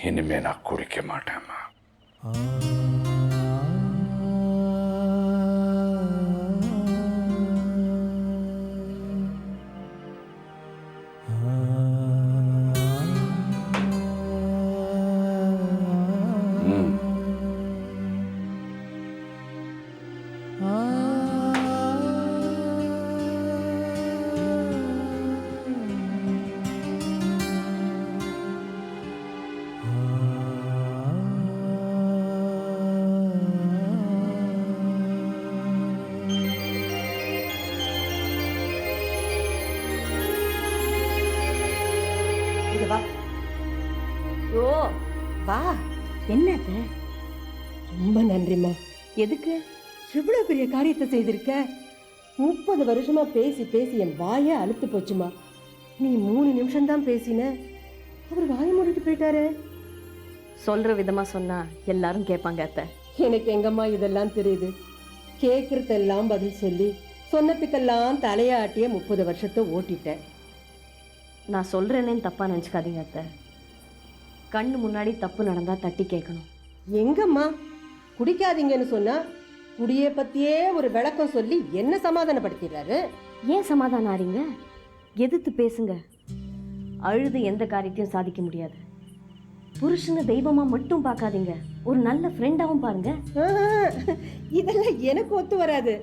இனிமே நான் குடிக்க மாட்டேம்மா. வா. ஓ வா. என்னத்த? ரொம்ப நன்றிம்மா. எதுக்கு இவ்வளவு பெரிய காரியத்தை செய்திருக்க? 30 வருஷமா பேசி பேசி என் வாயே அழுத்து போச்சுமா. நீ 3 நிமிஷம் தான் பேசின, அவர் வாயை மூடிட்டு போயிட்டாரு. சொல்ற விதமா சொன்னா எல்லாரும் கேட்பாங்க அத்தை. எனக்கு எங்கம்மா இதெல்லாம் தெரியுது? கேட்கறதெல்லாம் பதில் சொல்லி சொன்னதுக்கெல்லாம் தலையாட்டிய 30 வருஷத்தை ஓட்டிட்டேன். நான் சொல்றேன்னு தப்பா நினைச்சுக்காதீங்க அத்தை. கண்ணு முன்னாடி தப்பு நடந்தா தட்டி கேட்கணும். எங்கம்மா குடிக்காதீங்கன்னு சொன்னா குடியை பத்தியே ஒரு விளக்கம் சொல்லி என்ன சமாதானப்படுத்திடுறாரு? ஏன் சமாதானம் ஆறீங்க? எதிர்த்து பேசுங்க. அழுது எந்த காரியத்தையும் சாதிக்க முடியாது. புருஷனை தெய்வமா மட்டும் பார்க்காதீங்க, ஒரு நல்ல ஃப்ரெண்டாவும் பாருங்க. இதெல்லாம் எனக்கு ஒத்து வராது.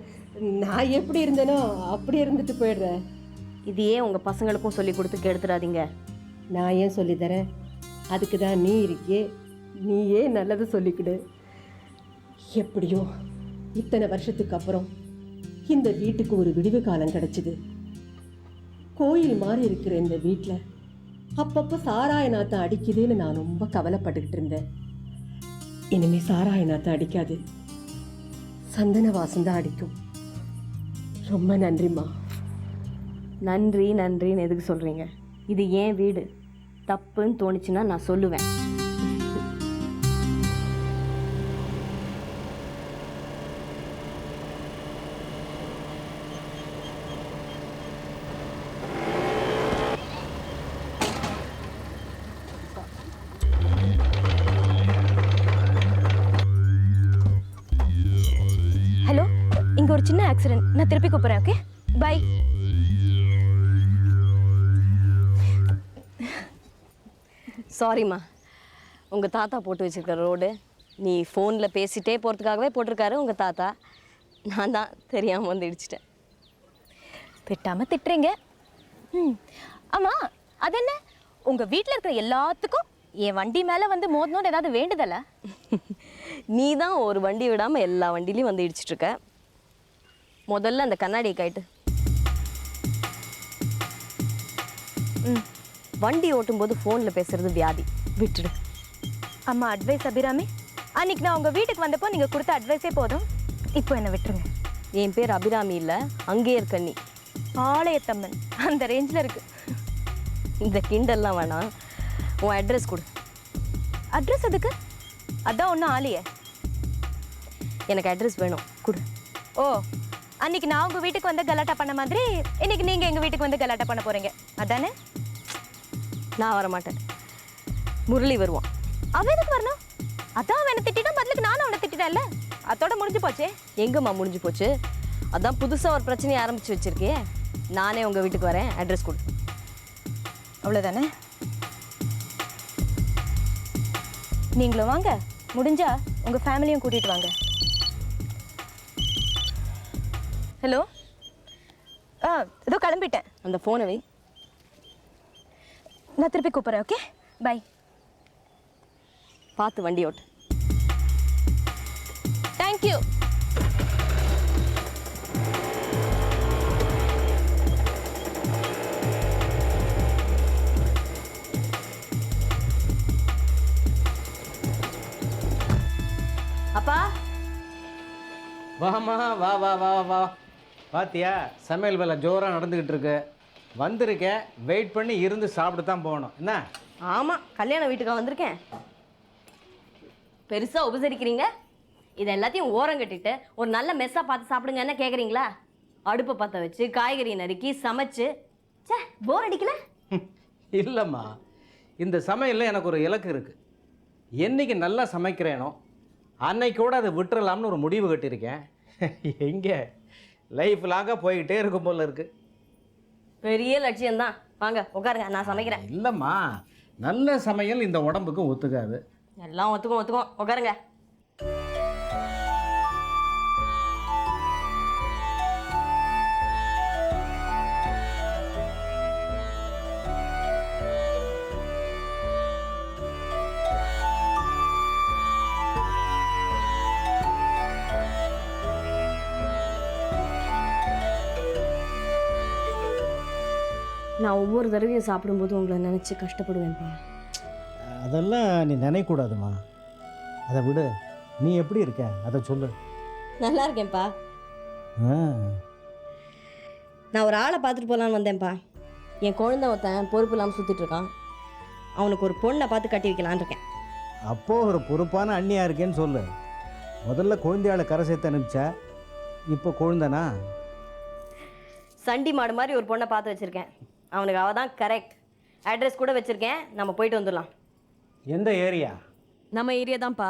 நான் எப்படி இருந்தேனோ அப்படி இருந்துட்டு போயிடுறேன். இதையே உங்க பசங்களுக்கும் சொல்லி கொடுத்து கெடுத்துடாதீங்க. நான் ஏன் சொல்லி தரேன்? அதுக்கு தான் நீ இருக்கியே, நீயே நல்லது சொல்லிக்கிடு. எப்படியோ இத்தனை வருஷத்துக்கு அப்புறம் இந்த வீட்டுக்கு ஒரு விடிவு காலம் கிடைச்சிது. கோயில் மாதிரி இருக்கிற இந்த வீட்டில் அப்பப்போ சாராய நாத்தம் அடிக்குதுன்னு நான் ரொம்ப கவலைப்பட்டுக்கிட்டு இருந்தேன். இனிமே சாராய நாத்தம் அடிக்காது, சந்தன வாசம் தான் அடிக்கும். ரொம்ப நன்றிம்மா. நன்றி நன்றின்னு எதுக்கு சொல்றீங்க? இது ஏன் வீடு. தப்புன்னு தோணுச்சுன்னா நான் சொல்லுவேன். ஹலோ, இங்க ஒரு சின்ன ஆக்சிடென்ட். நான் திருப்பி கூப்பிடுறேன். Okay, bye. சாரிம்மா, உங்கள் தாத்தா போட்டு வச்சுருக்க ரோடு நீ ஃபோனில் பேசிகிட்டே போகிறதுக்காகவே போட்டிருக்காரு உங்கள் தாத்தா. நான் தான் தெரியாமல் வந்து இடிச்சிட்டேன். திட்டாமல் திட்டுறீங்க. ஆமாம், அது என்ன உங்கள் வீட்டில் இருக்கிற எல்லாத்துக்கும் என் வண்டி மேலே வந்து மோதணும்னு ஏதாவது வேண்டுதல? நீ தான் ஒரு வண்டி விடாமல் எல்லா வண்டிலையும் வந்து இடிச்சிட்ருக்க. முதல்ல அந்த கண்ணாடியை கைட்டு. வண்டி ஓட்டும்போது ஃபோனில் பேசுறது வியாதி, விட்டுடு. அம்மா அட்வைஸ் அபிராமி, அன்னைக்கு நான் உங்கள் வீட்டுக்கு வந்தப்போ நீங்கள் கொடுத்த அட்வைஸே போதும். இப்போ என்னை விட்டுருங்க. என் பேர் அபிராமி இல்லை, அங்கே இருக்க நீ. ஆலயத்தம்மன் அந்த ரேஞ்சில் இருக்கு. இந்த கிண்டல்லாம் வேணாம், உன் அட்ரஸ் கொடு. அட்ரஸ் எதுக்கு? அதான் ஒன்றும் ஆலையே. எனக்கு அட்ரஸ் வேணும், கொடு. ஓ, அன்னைக்கு நான் உங்கள் வீட்டுக்கு வந்து கலாட்டா பண்ண மாதிரி இன்னைக்கு நீங்கள் எங்கள் வீட்டுக்கு வந்து கலாட்டா பண்ண போகிறீங்க, அதானே? நான் வரமாட்டேன், முரளி வருவான். அவன் எதுக்கு வரணும்? அதான் அவனை திட்டிட்டா, பதிலுக்கு நானும் அவனை திட்டிட்டேன்ல, அதோட முடிஞ்சு போச்சே. எங்கம்மா முடிஞ்சு போச்சு? அதான் புதுசாக ஒரு பிரச்சனையை ஆரம்பிச்சு வச்சிருக்கே. நானே உங்கள் வீட்டுக்கு வரேன், அட்ரஸ் கொடு. அவ்வளோதானே? நீங்களும் வாங்க, முடிஞ்சா உங்கள் ஃபேமிலியும் கூட்டிகிட்டு வாங்க. ஹலோ, ஏதோ கிளம்பிட்டேன். அந்த ஃபோனை வை. நான் திருப்பி கூப்பிட்றேன். Okay, bye. பார்த்து வண்டி ஓட்டு. தேங்க்யூ. அப்பா வாமா, வா வா வா வா. பாத்தியா, சமையல் வேலை ஜோராக நடந்துக்கிட்டு இருக்கு. வந்திருக்கேன், வெயிட் பண்ணி இருந்து சாப்பிட்டு தான் போகணும். என்ன? ஆமாம், கல்யாண வீட்டுக்கு வந்திருக்கேன். பெருசாக உபசரிக்கிறீங்க. இதை எல்லாத்தையும் ஓரம் கட்டிட்டு ஒரு நல்ல மெஸ்ஸாக பார்த்து சாப்பிடுங்க என்ன கேட்குறீங்களா? அடுப்பை பற்ற வச்சு காய்கறி நறுக்கி சமைச்சு போர் அடிக்கல? இல்லைம்மா, இந்த சமையலில் எனக்கு ஒரு இலக்கு இருக்குது. என்னைக்கு நல்லா சமைக்கிறேனோ அன்னைக்கூட அதை விட்டுறலாம்னு ஒரு முடிவு கட்டியிருக்கேன். எங்கே லைஃப் லாங்காக போய்கிட்டே இருக்கும் போல இருக்கு. பெரிய லட்சியம்தான். வாங்க உட்காருங்க, நான் சமைக்கிறேன். இல்லைம்மா, நல்ல சமையல் இந்த உடம்புக்கு ஒத்துக்காது. எல்லாம் ஒத்துக்கும் உட்காருங்க. நான் ஒவ்வொரு தடவையும் சாப்பிடும்போது உங்களை நினச்சி கஷ்டப்படுவேன்ப்பா. அதெல்லாம் நீ நினைக்கூடாதுமா. அதை விடு, நீ எப்படி இருக்க அதை சொல்லு. நல்லா இருக்கேன்ப்பா. நான் ஒரு ஆளை பார்த்துட்டு போகலான்னு வந்தேன்ப்பா. என் குழந்தை ஒருத்தன் பொறுப்பு இல்லாமல் சுற்றிட்டு இருக்கான். அவனுக்கு ஒரு பொண்ணை பார்த்து கட்டி வைக்கலான்னு இருக்கேன். அப்போது ஒரு பொறுப்பான அண்ணியாக இருக்கேன்னு சொல்லு. முதல்ல குழந்தையாளை கரை சேர்த்து அனுப்பிச்சா, இப்போ குழந்தனா? சண்டி மாடு மாதிரி ஒரு பொண்ணை பார்த்து வச்சுருக்கேன். அவனுக்கு அவள் தான் கரெக்ட். அட்ரஸ் கூட வச்சுருக்கேன், நம்ம போயிட்டு வந்துடலாம். எந்த ஏரியா? நம்ம ஏரியா தான்ப்பா.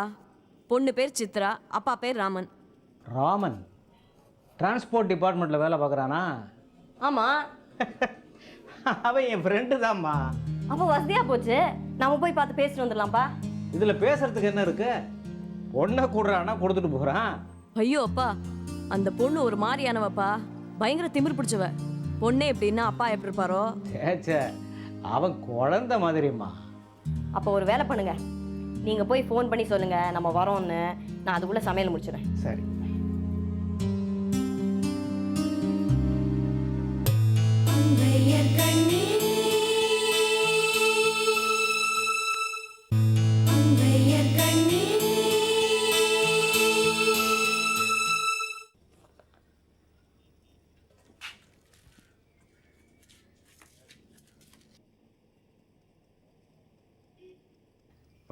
பொண்ணு பேர் சித்ரா, அப்பா பேர் ராமன். ராமன் டிரான்ஸ்போர்ட் டிபார்ட்மெண்ட்டில் வேலை பார்க்குறானா? ஆமாம். அவன் என் ஃப்ரெண்டு தான்மா. அப்போ வசதியாக போச்சு, நம்ம போய் பார்த்து பேசிட்டு வந்துடலாம்ப்பா. இதில் பேசுறதுக்கு என்ன இருக்கு? பொண்ணை கூடுறானா கொடுத்துட்டு போகிறான். ஐயோ அப்பா, அந்த பொண்ணு ஒரு மாதிரியானவப்பா. பயங்கர திமிர் பிடிச்சவ. பொண்ணே எப்படின்னா அப்பா எப்படி இருப்பாரோ. ஏச்சே, அவன் குழந்தை மாதிரிம்மா. அப்போ ஒரு வேலை பண்ணுங்க, நீங்கள் போய் ஃபோன் பண்ணி சொல்லுங்கள் நம்ம வரோன்னு. நான் அதுக்குள்ளே சமையல் முடிச்சிடுறேன். சரி.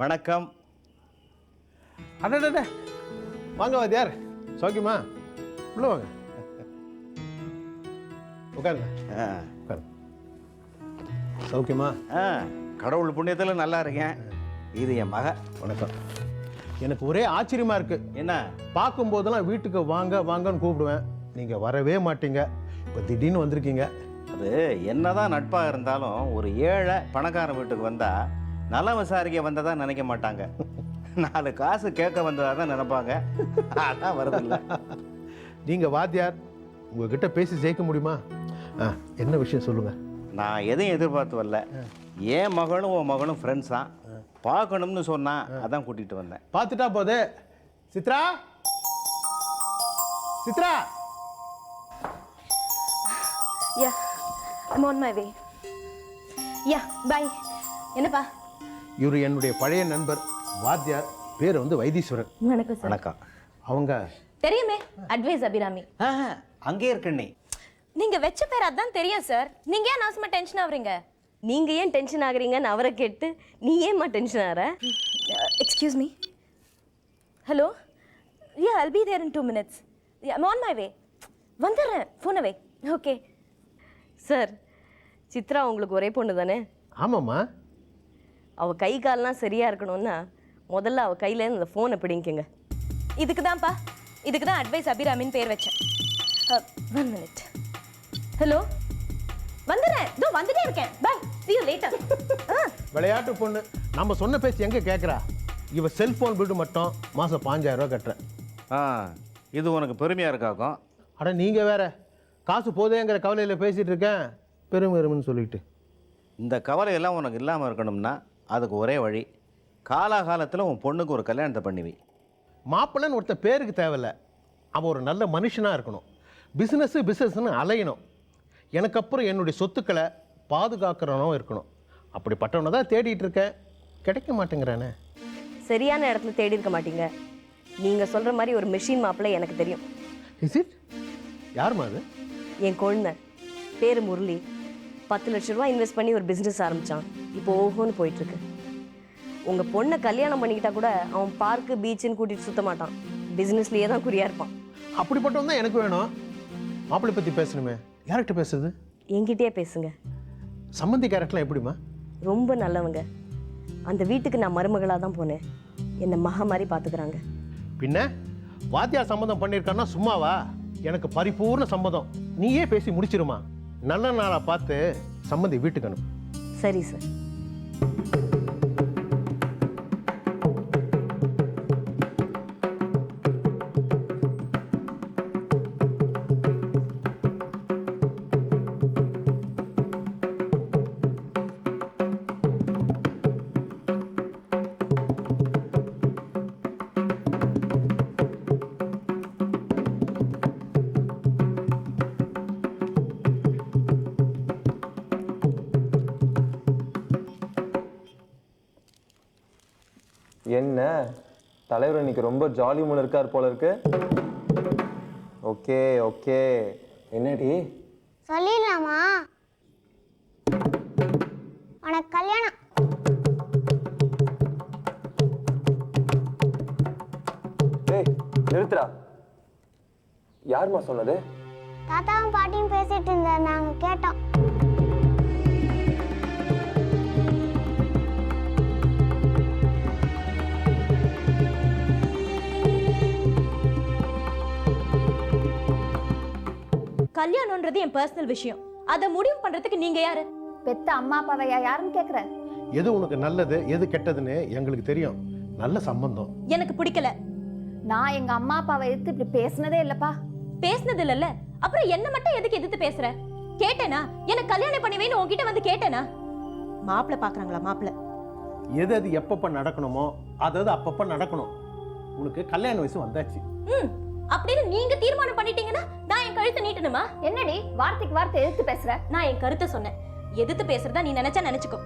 வணக்கம். அடடே, வாங்க வாத்தியார். சௌக்கியமா? உள்ள வாங்க, உட்காருங்க. உட்காருங்க. சௌக்கியமா? கடவுள் புண்ணியத்தில் நல்லா இருக்கேன். இது என் மக. வணக்கம். எனக்கு ஒரே ஆச்சரியமா இருக்கு. என்ன? பார்க்கும்போதெல்லாம் வீட்டுக்கு வாங்க வாங்கன்னு கூப்பிடுவேன், நீங்க வரவே மாட்டீங்க. இப்போ திடீர்னு வந்திருக்கீங்க. அது என்னதான் நட்பாக இருந்தாலும் ஒரு ஏழை பணக்காரன் வீட்டுக்கு வந்தா நலம் விசாரிக்க வந்ததா நினைக்க மாட்டாங்க. 4 காசு கேட்க வந்ததா தான் நினைப்பாங்க. அதான் வருதில்ல. நீங்க வாத்தியார், உங்ககிட்ட பேசி ஜெயிக்க முடியுமா? என்ன விஷயம் சொல்லுங்க. நான் எதையும் எதிர்பார்த்து வரல. என் மகளும் உன் மகளும் ஃப்ரெண்ட்ஸ் தான். பார்க்கணும்னு சொன்னா அதான் கூட்டிகிட்டு வந்தேன். பார்த்துட்டா போதே. Chitra, Chitra. Yeah, I'm on my way. Yeah, bye. என்னப்பா? இவர் என்னுடைய பழைய நண்பர் வாத்தியார், பேர் வந்து வைத்தீஸ்வரன். வணக்கம் சார். வணக்கம். அவங்க தெரியுமே, அட்வைஸ் அபிராமி. அங்கே இருக்க நீ. நீங்க வெச்ச பேர் அதான் தெரியும் சார். நீங்க ஏன் நாசமா டென்ஷன் ஆகுறீங்க? நீங்கள் ஏன் டென்ஷன் ஆகுறீங்கன்னு அவரை கேட்டு நீ ஏம்மா டென்ஷன் ஆகிற? Excuse me. Hello. Yeah, I'll be there in 2 minutes. Yeah, I'm on my way. வந்துடுறேன். ஃபோனை வை. ஓகே சார், சித்ரா உங்களுக்கு ஒரே பொண்ணு தானே? ஆமாம்மா. அவள் கை கால்லாம் சரியாக இருக்கணும்னா முதல்ல அவள் கையிலேருந்து அந்த ஃபோனை பிடிங்கிக்கங்க. இதுக்கு தான்ப்பா, இதுக்கு தான் அட்வைஸ் அபிராமின்னு பேர் வச்சேன். 1 minute. ஹலோ, வந்துடுறேன். இதோ வந்துட்டே இருக்கேன். Bye, see you later. விளையாட்டு பொண்ணு, நம்ம சொன்ன பேச்சு எங்கே கேட்குறா? இவ செல்ஃபோன் பில்லு மட்டும் மாதம் 5000 ரூபா கட்டுறேன். இது உனக்கு பெருமையாக இருக்காக்கும். அட நீங்கள் வேற, காசு போதேங்கிற கவலையில் பேசிகிட்டு இருக்கேன், பெருமைன்னு சொல்லிட்டு. இந்த கவலையெல்லாம் உனக்கு இல்லாமல் இருக்கணும்னா அதுக்கு ஒரே வழி, காலாகாலத்தில் உன் பொண்ணுக்கு ஒரு கல்யாணத்தை பண்ணிவி. மாப்பிள்ளைன்னு ஒருத்த பேருக்கு தேவையில்ல, அவன் ஒரு நல்ல மனுஷனாக இருக்கணும். பிஸ்னஸ்னு அலையணும். எனக்கு அப்புறம் என்னுடைய சொத்துக்களை பாதுகாக்கிறவனும் இருக்கணும். அப்படிப்பட்டவனை தான் தேடிட்டு இருக்கேன், கிடைக்க மாட்டேங்கிறானே. சரியான இடத்துல தேடி இருக்க மாட்டீங்க. நீங்கள் சொல்கிற மாதிரி ஒரு மெஷின் மாப்பிள்ளை எனக்கு தெரியும். Is it? யாருமா அது? என் குழந்தை பேர் முரளி. 10 லட்ச ரூபா இன்வெஸ்ட் பண்ணி ஒரு பிஸ்னஸ் ஆரம்பித்தான். இப்போ ஓஹோன்னு போயிட்டுருக்கு. உங்கள் பொண்ணை கல்யாணம் பண்ணிக்கிட்டா கூட அவன் பார்க்கு பீச்சுன்னு கூட்டிகிட்டு சுற்ற மாட்டான். பிஸ்னஸ்லேயே தான் குறியாக இருப்பான். அப்படிப்பட்டவன் தான் எனக்கு வேணும். மாப்பிள்ளை பற்றி பேசணுமே, யார்கிட்ட பேசுறது? என்கிட்டயே பேசுங்க. சம்மந்தி கேரக்டர்லாம் எப்படிமா? ரொம்ப நல்லவங்க. அந்த வீட்டுக்கு நான் மருமகளாக தான் போனேன். என்னை மக மாதிரி பார்த்துக்கிறாங்க. பின்ன வாத்தியார் சம்மந்தம் பண்ணியிருக்கான்னா சும்மாவா? எனக்கு பரிபூர்ண சம்மதம். நீயே பேசி முடிச்சிருமா. நல்ல நாளாக பார்த்து சம்மந்தி வீட்டுக்கு அனுப்பு. சரி சார். என்ன தலைவர் இன்னைக்கு ரொம்ப ஜாலி மூணு இருக்கார் போல இருக்கு. ஓகே ஓகே, என்னடி சொல்லிடலாமா? உனக்கு கல்யாணம். டேய் நிறுத்துடா. யாரும்மா சொன்னது? தாத்தாவும் பாட்டியும் பேசிட்டு இருந்தார், நாங்க கேட்டோம். கல்யாணம்ன்றது என் பர்சனல் விஷயம். அதை முடிவு பண்றதுக்கு நீங்க யாரு? பெத்த அம்மா அப்பாவை யாருன்னு கேக்குற? எது உனக்கு நல்லது எது கெட்டதுன்னு எங்களுக்கு தெரியும். நல்ல சம்பந்தம். எனக்கு பிடிக்கல. நான் எங்க அம்மா அப்பாவை எதிர்த்து இப்படி பேசினதே இல்லப்பா. பேசினது இல்லல்ல, அப்புறம் என்ன மட்டும் எதுக்கு எதிர்த்து பேசுற? கேட்டேனா? எனக்கு கல்யாணம் பண்ணிவேன்னு உன்கிட்ட வந்து கேட்டேனா? மாப்பிள்ள பாக்குறாங்களா? மாப்பிள்ள எது அது எப்பப்ப நடக்கணுமோ அதாவது அப்பப்ப நடக்கணும். உனக்கு கல்யாண வயசு வந்தாச்சு. அப்படின்னு நீங்க தீர்மானம் பண்ணிட்டீங்கன்னா நான் என் கழுத்தை நீட்டணுமா? என்னடி வார்த்தைக்கு வார்த்தை எதிர்த்து பேசுற? நான் என் கருத்தை சொன்னேன். எதிர்த்து பேசுறதா நீ நினைச்சா நினைச்சுக்கோ.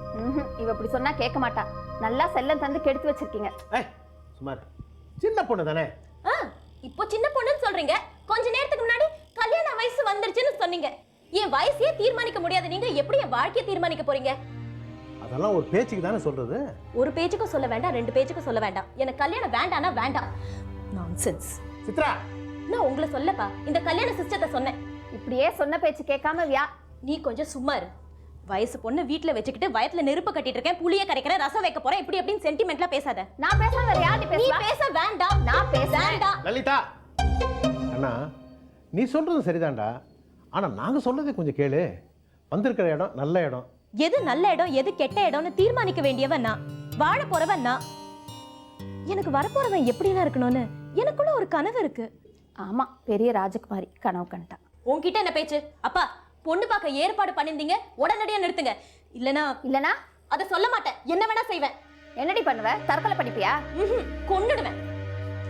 இவ இப்படி சொன்னா கேட்க மாட்டா. நல்லா செல்லம் தந்து கெடுத்து வச்சிருக்கீங்க. சுமார் சின்ன பொண்ணு தானே. இப்போ சின்ன பொண்ணுன்னு சொல்றீங்க. கொஞ்ச நேரத்துக்கு முன்னாடி கல்யாண வயசு வந்துருச்சுன்னு சொன்னீங்க. என் வயசையே தீர்மானிக்க முடியாது நீங்க எப்படி என் வாழ்க்கையை தீர்மானிக்க போறீங்க? அதெல்லாம் ஒரு பேச்சுக்கு தானே சொல்றது. ஒரு பேச்சுக்கும் சொல்ல வேண்டாம், ரெண்டு பேச்சுக்கும் சொல்ல வேண்டாம். எனக்கு கல்யாணம் வேண்டானா வேண்டாம். நான்சென்ஸ். சித்ரா, நான் உங்களை சொல்லப்பா, இந்த கல்யாண சிஸ்டத்தை சொன்னேன். இப்படியே சொன்ன பேச்சு கேட்காம நீ கொஞ்சம் சும்மா இரு. வயசு பொண்ணு வீட்டுல வச்சுக்கிட்டு வயத்துல நெருப்பு கட்டிட்டு இருக்கேன், புளிய கரைக்கிற, ரசம் வைக்க போறேன், இப்படி அப்படின்னு சென்டிமெண்ட்லாம் பேசாத. நான் பேசாம வேற யார்டி நீ பேசலாம்? பேச வேண்டாம். நான் பேச வேண்டாம். லலிதா அண்ணா, நீ சொல்றது சரிதான்டா. ஆனா நாங்க சொல்றதை கொஞ்சம் கேளு. வந்திருக்கிற இடம் நல்ல இடம். எது நல்ல இடம் எது கெட்ட இடம்னு தீர்மானிக்க வேண்டியவன் நான். வாழ போறவன் நான். எனக்கு வரப்போறவன் எப்படிலாம் இருக்கணும்னு எனக்குள்ள ஒரு கனவு இருக்கு. ஆமா, பெரிய ராஜகுமாரி கனவு கண்டா. உன்கிட்ட என்ன பேச்சு? அப்பா, பொண்ணு பார்க்க ஏற்பாடு பண்ணிருந்தீங்க, உடனடியா நிறுத்துங்க. இல்லனா அத சொல்ல மாட்டேன். என்ன வேணா செய்வேன். என்னடி பண்ணுவ? தற்கொலை பண்ணிப்பியா? கொன்னுடுவேன்.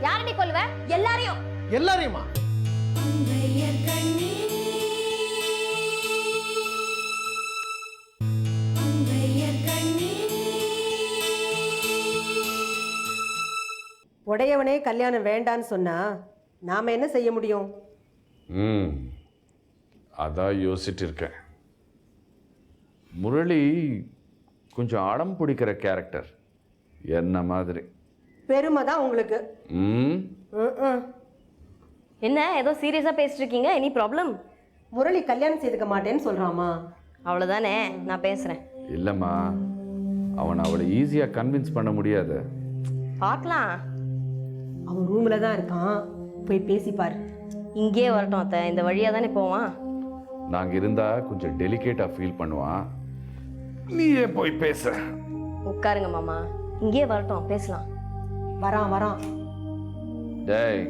யாரடி கொல்லுவ? எல்லாரையும். எல்லாரையுமா? உடையவனே கல்யாணம் வேண்டான்னு சொன்னா நாம என்ன செய்ய முடியும்? அதான் யோசிச்சுட்டு இருக்கேன். முரளி கொஞ்சம் அடம் பிடிக்கிற கேரக்டர், என்ன மாதிரி. பெருமை தான் உங்களுக்கு. என்ன ஏதோ சீரியஸா பேசிட்டு இருக்கீங்க? Any problem? முரளி கல்யாணம் செய்துக்க மாட்டேன்னு சொல்றாமா? அவ்வளவுதானே, நான் பேசுறேன். இல்லைம்மா, அவனை அவளை ஈஸியாக கன்வின்ஸ் பண்ண முடியாது. பார்க்கலாம். அவன் ரூம்ல தான் இருக்கான், போய் பேசிப்பாரு. இங்கே வரட்டும் அத்தை, இந்த வழியா தானே போவான். நாங்கள் இருந்தால் கொஞ்சம் டெலிகேட்டாக ஃபீல் பண்ணுவான். நீயே போய் பேச. உட்காருங்க மாமா, இங்கே வரட்டும், பேசலாம். வரான். டேய்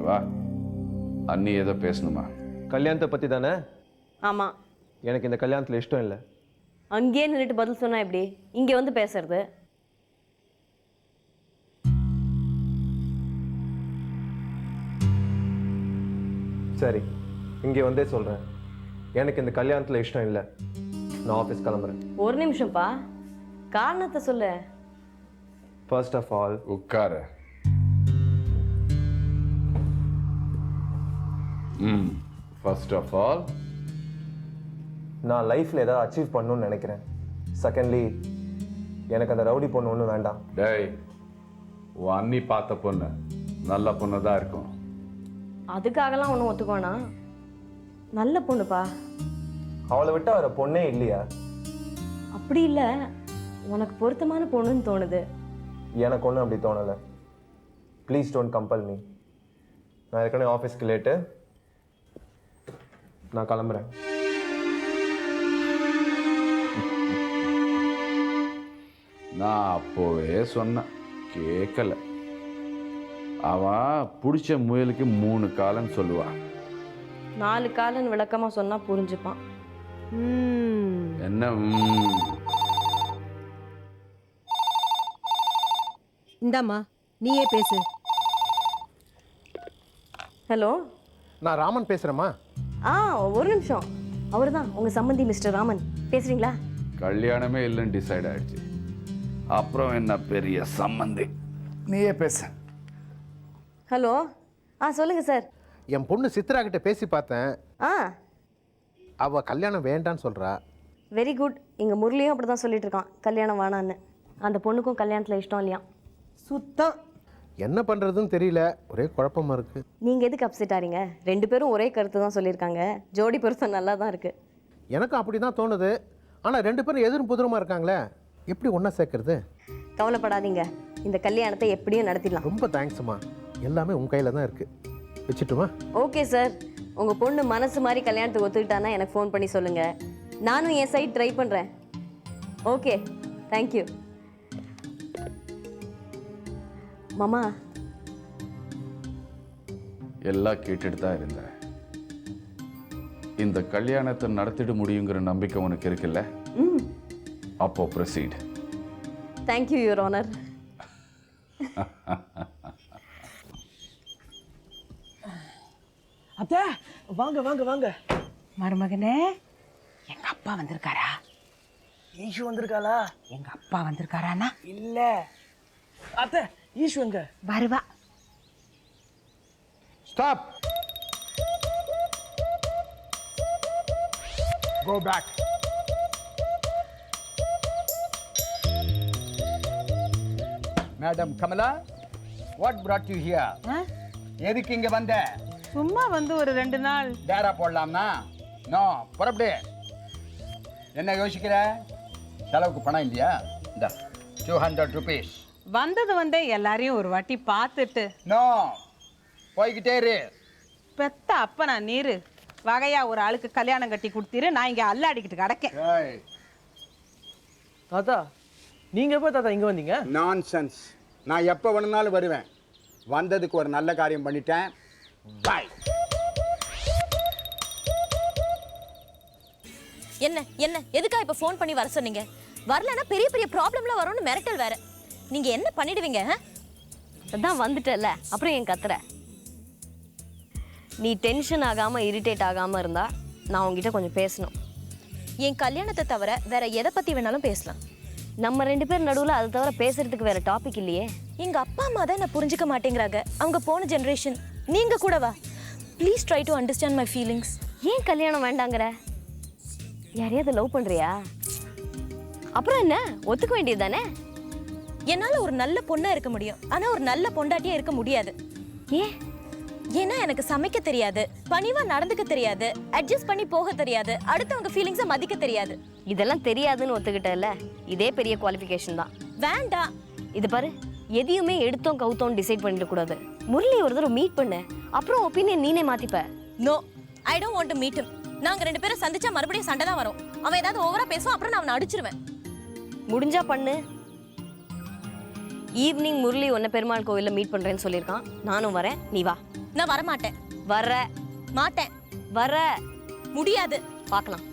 வா, அண்ணி ஏதோ பேசணுமா? கல்யாணத்தை பற்றி தானே? ஆமா. எனக்கு இந்த கல்யாணத்தில் இஷ்டம் இல்லை. அங்கேயே நின்றுட்டு பதில் சொன்னா எப்படி? இங்கே வந்து பேசுறது. சரி, இங்கே வந்தே சொல்கிறேன். எனக்கு இந்த கல்யாணத்தில் இஷ்டம் இல்லை. நான் ஆஃபீஸ் கிளம்புறேன். ஒரு நிமிஷம்ப்பா, காரணத்தை சொல்லு. ஃபர்ஸ்ட் ஆஃப் ஆல் உட்கார. ஃபர்ஸ்ட் ஆஃப் ஆல் நான் லைஃப்பில் ஏதாவது அச்சீவ் பண்ணணும்னு நினைக்கிறேன். செகண்ட்லி, எனக்கு அந்த ரவுடி பொண்ணு ஒன்றும் வேண்டாம். டேய், உன் அண்ணி பார்த்த பொண்ணு நல்ல பொண்ணு தான் இருக்கும். அதுக்காகலாம் ஒன்றும் ஒத்துக்கோனா? நல்ல பொண்ணுப்பா. அவளை விட்டு வேற பொண்ணே இல்லையா? அப்படி இல்லை, உனக்கு பொருத்தமான பொண்ணுன்னு தோணுது. எனக்கு ஒன்றும் அப்படி தோணலை. Please don't compel me. நான் ஏற்கனவே ஆஃபீஸ்க்கு லேட்டு. நான் கிளம்புறேன். நான் அப்போவே சொன்னேன், கேட்கல. அவன் பிடிச்ச முயலுக்கு 3 காலன்னு சொல்லுவான். 4 காலன்னு விளக்கமாக சொன்னால் புரிஞ்சுப்பான். என்ன இந்தாம்மா நீயே பேசு. ஹலோ. நான் ராமன் பேசுகிறேம்மா. ஒரு நிமிஷம். அவர் தான் உங்கள் சம்மந்தி மிஸ்டர் ராமன். பேசுகிறீங்களா? கல்யாணமே இல்லைன்னு டிசைட் ஆயிடுச்சு. அப்புறம் என்ன பெரிய சம்மந்தி? நீயே பேச. ஹலோ. சொல்லுங்கள் சார். என் பொண்ணு சித்ரா கிட்ட பேசி பார்த்தேன். அவள் கல்யாணம் வேண்டான்னு சொல்கிறா. Very good. இங்கே முரளியும் அப்படி தான் சொல்லிட்டு இருக்கான், கல்யாணம் வேணான்னு. அந்த பொண்ணுக்கும் கல்யாணத்தில் இஷ்டம் இல்லையா? சுத்தம். என்ன பண்ணுறதுன்னு தெரியல, ஒரே குழப்பமாக இருக்குது. நீங்கள் எதுக்கு அப்செட் ஆறீங்க? 2 பேரும் ஒரே கருத்து தான் சொல்லியிருக்காங்க. ஜோடி பொருத்தம் நல்லா தான் இருக்குது. எனக்கும் அப்படி தான் தோணுது. ஆனால் 2 பேரும் எதிரும் புதிரமாக இருக்காங்களே, எப்படி ஒன்றா சேர்க்கறது? கவலைப்படாதீங்க, இந்த கல்யாணத்தை எப்படியும் நடத்திடலாம். ரொம்ப தேங்க்ஸ்மா. எல்லாமே உன் கையில் தான் இருக்குது. வச்சுட்டுமா? Okay sir. உங்கள் பொண்ணு மனசு மாதிரி கல்யாணத்துக்கு ஒத்துக்கிட்டானா எனக்கு ஃபோன் பண்ணி சொல்லுங்கள். நானும் என் சைட் ட்ரை பண்ணுறேன். Okay, thank you. மாமா. எல்லாம் கேட்டுட்டு தான் இருந்தேன். இந்த கல்யாணத்தை நடத்திட முடியுங்கிற நம்பிக்கை உனக்கு இருக்குல்ல? அப்போ ப்ரொசீட். Thank you your honour. அத்தை வாங்க வாங்க வாங்க. மருமகனே, எங்க அப்பா வந்திருக்காரா? ஈஷு வந்திருக்காளா? எங்க அப்பா வந்திருக்காரானா? இல்ல அத்தை, ஈஷு எங்க? வருவா. Stop. Go back. Madam Kamala, what brought you here? எதுக்கு இங்க வந்த? சும்மா வந்து ஒரு 2 நாள் டேரா போடலாம்னா? நோ, புறப்படு. என்ன யோசிக்கிற? செலவுக்கு பணம் இல்லையா? இந்த 200 rupees. வந்தது எல்லாரையும் ஒரு வாட்டி பார்த்துட்டு. நோ, போய்கிட்டே இரு. பெத்த அப்ப நான் நீரு வகையா ஒரு ஆளுக்கு கல்யாணம் கட்டி கொடுத்திரு, நான் இங்க அல்லாடிக்கிட்டு கிடக்கேன். தாத்தா, நீங்க எப்போ தாத்தா இங்க வந்தீங்க? நான்சென்ஸ். நான் எப்போ வேணும்னாலும் வருவேன். வந்ததுக்கு ஒரு நல்ல காரியம் பண்ணிட்டேன். பாய். என்ன என்ன எதுக்கா இப்ப ஃபோன் பண்ணி வர சொன்னீங்க? வரலன்னா பெரிய பெரிய ப்ராப்ளம்லாம் வரும்னு மிரட்டல் வேற. நீங்க என்ன பண்ணிடுவீங்க? அதான் வந்துட்டல, அப்புறம் ஏன் கத்துற? நீ டென்ஷன் ஆகாம இரிட்டேட் ஆகாம இருந்தா நான் உங்ககிட்ட கொஞ்சம் பேசணும். என் கல்யாணத்தை தவிர வேற எதை பத்தி வேணாலும் பேசலாம். நம்ம 2 பேர் நடுவில் அதை தவிர பேசுறதுக்கு வேற டாபிக் இல்லையே. எங்க அப்பா அம்மா தான் நான் புரிஞ்சுக்க மாட்டேங்கிறாங்க. அவங்க போன ஜெனரேஷன். நீங்க கூடவா? Please try to understand my feelings. ஏன் கல்யாணம் வேண்டாங்கிற? யாரையாவது லவ் பண்றியா? அப்புறம் என்ன, ஒத்துக்க வேண்டியது தானே? என்னால ஒரு நல்ல பொண்ணா இருக்க முடியும், ஆனா ஒரு நல்ல பொண்டாட்டியா இருக்க முடியாது. ஏன்? ஏன்னா எனக்கு சமைக்க தெரியாது, பணிவா நடந்துக்க தெரியாது, அட்ஜஸ்ட் பண்ணி போக தெரியாது, அடுத்தவங்க ஃபீலிங்ஸை மதிக்க தெரியாது. இதெல்லாம் தெரியாதுன்னு ஒத்துக்கிட்டல, இதே பெரிய குவாலிஃபிகேஷன் தான். வேண்டாம். இது பாரு, எதையுமே எடுத்தோம் கவுத்தோம் டிசைட் பண்ணிட கூடாது. முரளி ஒரு தடவை மீட் பண்ணு, அப்புறம் ஒப்பீனியன் நீனே மாத்திப்ப. No, I don't want to meet him. நாங்க 2 பேரும் சந்திச்சா மறுபடியும் சண்டை தான் வரும். அவன் ஏதாவது ஓவரா பேசுவான், அப்புறம் நான் அவனை அடிச்சிருவேன். முடிஞ்சா பண்ணு. ஈவினிங் முரளி உன்னை பெருமாள் கோவில்ல மீட் பண்றேன்னு சொல்லியிருக்கான். நானும் வரேன், நீ வா. நான் வர மாட்டேன். வர மாட்டேன். வர முடியாது. பார்க்கலாம்.